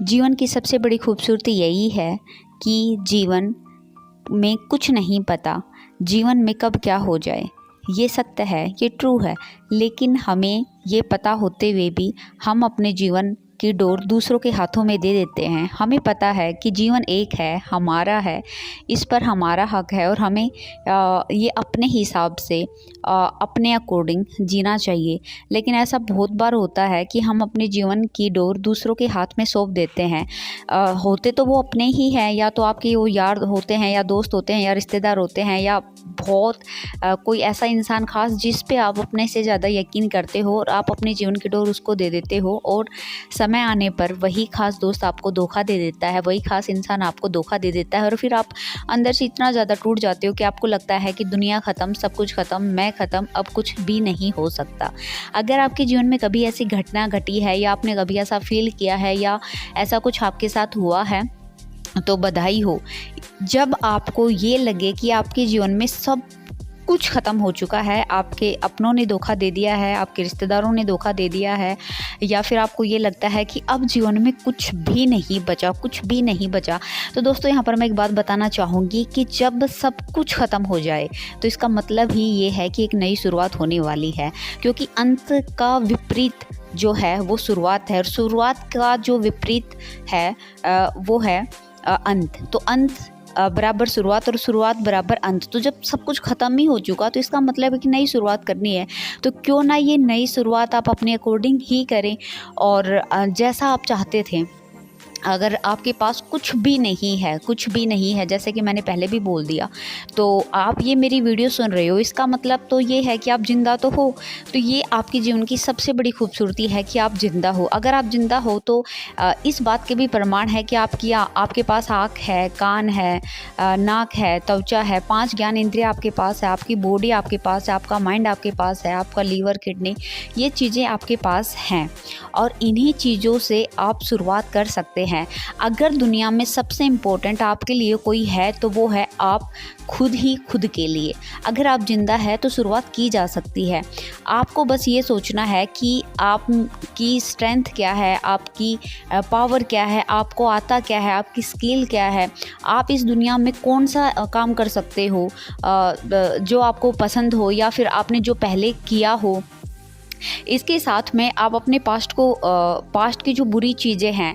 जीवन की सबसे बड़ी खूबसूरती यही है कि जीवन में कुछ नहीं पता, जीवन में कब क्या हो जाए। ये सत्य है, ये ट्रू है, लेकिन हमें ये पता होते हुए भी हम अपने जीवन की डोर दूसरों के हाथों में दे देते हैं। हमें पता है कि जीवन एक है, हमारा है, इस पर हमारा हक है और हमें ये अपने हिसाब से अपने अकॉर्डिंग जीना चाहिए। लेकिन ऐसा बहुत बार होता है कि हम अपने जीवन की डोर दूसरों के हाथ में सौंप देते हैं। होते तो वो अपने ही हैं, या तो आपके वो यार होते हैं, या दोस्त होते हैं, या रिश्तेदार होते हैं, या बहुत कोई ऐसा इंसान खास जिस पे आप अपने से ज़्यादा यकीन करते हो और आप अपने जीवन की डोर उसको दे देते हो, और समय आने पर वही खास दोस्त आपको धोखा दे देता है, वही खास इंसान आपको धोखा दे देता है, और फिर आप अंदर से इतना ज़्यादा टूट जाते हो कि आपको लगता है कि दुनिया ख़त्म, सब कुछ ख़त्म, मैं ख़त्म, अब कुछ भी नहीं हो सकता। अगर आपके जीवन में कभी ऐसी घटना घटी है, या आपने कभी ऐसा फील किया है, या ऐसा कुछ आपके साथ हुआ है, तो बधाई हो। जब आपको ये लगे कि आपके जीवन में सब कुछ ख़त्म हो चुका है, आपके अपनों ने धोखा दे दिया है, आपके रिश्तेदारों ने धोखा दे दिया है, या फिर आपको ये लगता है कि अब जीवन में कुछ भी नहीं बचा, कुछ भी नहीं बचा, तो दोस्तों यहाँ पर मैं एक बात बताना चाहूँगी कि जब सब कुछ ख़त्म हो जाए तो इसका मतलब ही ये है कि एक नई शुरुआत होने वाली है। क्योंकि अंत का विपरीत जो है वो शुरुआत है, और शुरुआत का जो विपरीत है वो है अंत। तो अंत बराबर शुरुआत, और शुरुआत बराबर अंत। तो जब सब कुछ ख़त्म ही हो चुका तो इसका मतलब है कि नई शुरुआत करनी है। तो क्यों ना ये नई शुरुआत आप अपने अकॉर्डिंग ही करें, और जैसा आप चाहते थे। अगर आपके पास कुछ भी नहीं है, कुछ भी नहीं है, जैसे कि मैंने पहले भी बोल दिया, तो आप ये मेरी वीडियो सुन रहे हो, इसका मतलब तो ये है कि आप ज़िंदा तो हो। तो ये आपके जीवन की सबसे बड़ी खूबसूरती है कि आप ज़िंदा हो। अगर आप ज़िंदा हो तो इस बात के भी प्रमाण है कि आपके पास आँख है, कान है, नाक है, त्वचा है, 5 ज्ञान इंद्रियाँ आपके पास है, आपकी बॉडी आपके पास है, आपका माइंड आपके पास है, आपका लीवर, किडनी, ये चीज़ें आपके पास हैं, और इन्हीं चीज़ों से आप शुरुआत कर सकते हैं। अगर दुनिया में सबसे इम्पोर्टेंट आपके लिए कोई है तो वो है आप खुद ही खुद के लिए। अगर आप जिंदा है तो शुरुआत की जा सकती है। आपको बस ये सोचना है कि आपकी स्ट्रेंथ क्या है, आपकी पावर क्या है, आपको आता क्या है, आपकी स्किल क्या है, आप इस दुनिया में कौन सा काम कर सकते हो जो आपको पसंद हो, या फिर आपने जो पहले किया हो। इसके साथ में आप अपने पास्ट की जो बुरी चीज़ें हैं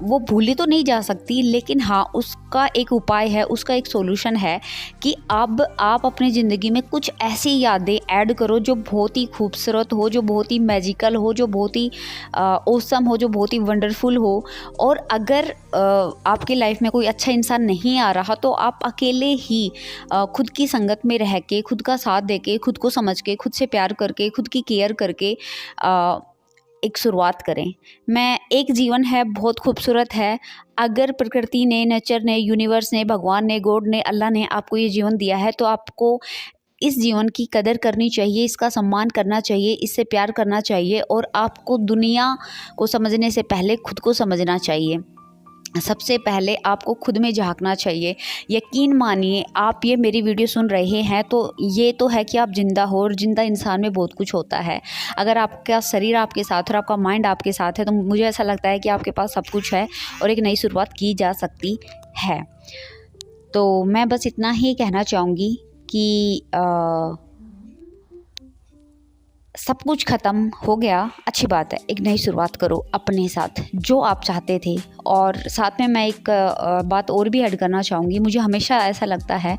वो भूली तो नहीं जा सकती, लेकिन हाँ उसका एक उपाय है, उसका एक सॉल्यूशन है कि अब आप अपनी ज़िंदगी में कुछ ऐसी यादें ऐड करो जो बहुत ही खूबसूरत हो, जो बहुत ही मैजिकल हो, जो बहुत ही ऑसम हो, जो बहुत ही वंडरफुल हो। और अगर आपकी लाइफ में कोई अच्छा इंसान नहीं आ रहा तो आप अकेले ही खुद की संगत में रह के, खुद का साथ दे के, खुद को समझ के, खुद से प्यार करके, खुद की केयर करके एक शुरुआत करें। एक जीवन है, बहुत खूबसूरत है। अगर प्रकृति ने, नेचर ने, यूनिवर्स ने, भगवान ने, गॉड ने, अल्लाह ने आपको ये जीवन दिया है, तो आपको इस जीवन की कदर करनी चाहिए, इसका सम्मान करना चाहिए, इससे प्यार करना चाहिए, और आपको दुनिया को समझने से पहले खुद को समझना चाहिए। सबसे पहले आपको खुद में झांकना चाहिए। यकीन मानिए, आप ये मेरी वीडियो सुन रहे हैं तो ये तो है कि आप ज़िंदा हो, और ज़िंदा इंसान में बहुत कुछ होता है। अगर आपका शरीर आपके साथ और आपका माइंड आपके साथ है तो मुझे ऐसा लगता है कि आपके पास सब कुछ है और एक नई शुरुआत की जा सकती है। तो मैं बस इतना ही कहना चाहूँगी कि सब कुछ ख़त्म हो गया, अच्छी बात है, एक नई शुरुआत करो अपने साथ, जो आप चाहते थे। और साथ में मैं एक बात और भी ऐड करना चाहूँगी। मुझे हमेशा ऐसा लगता है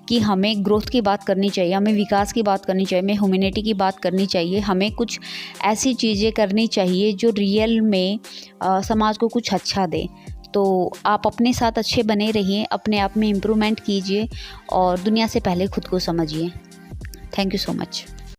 कि हमें ग्रोथ की बात करनी चाहिए, हमें विकास की बात करनी चाहिए, हमें ह्यूमैनिटी की बात करनी चाहिए, हमें कुछ ऐसी चीज़ें करनी चाहिए जो रियल में समाज को कुछ अच्छा दे। तो आप अपने साथ अच्छे बने रहिए, अपने आप में इम्प्रूवमेंट कीजिए, और दुनिया से पहले खुद को समझिए। Thank you so much.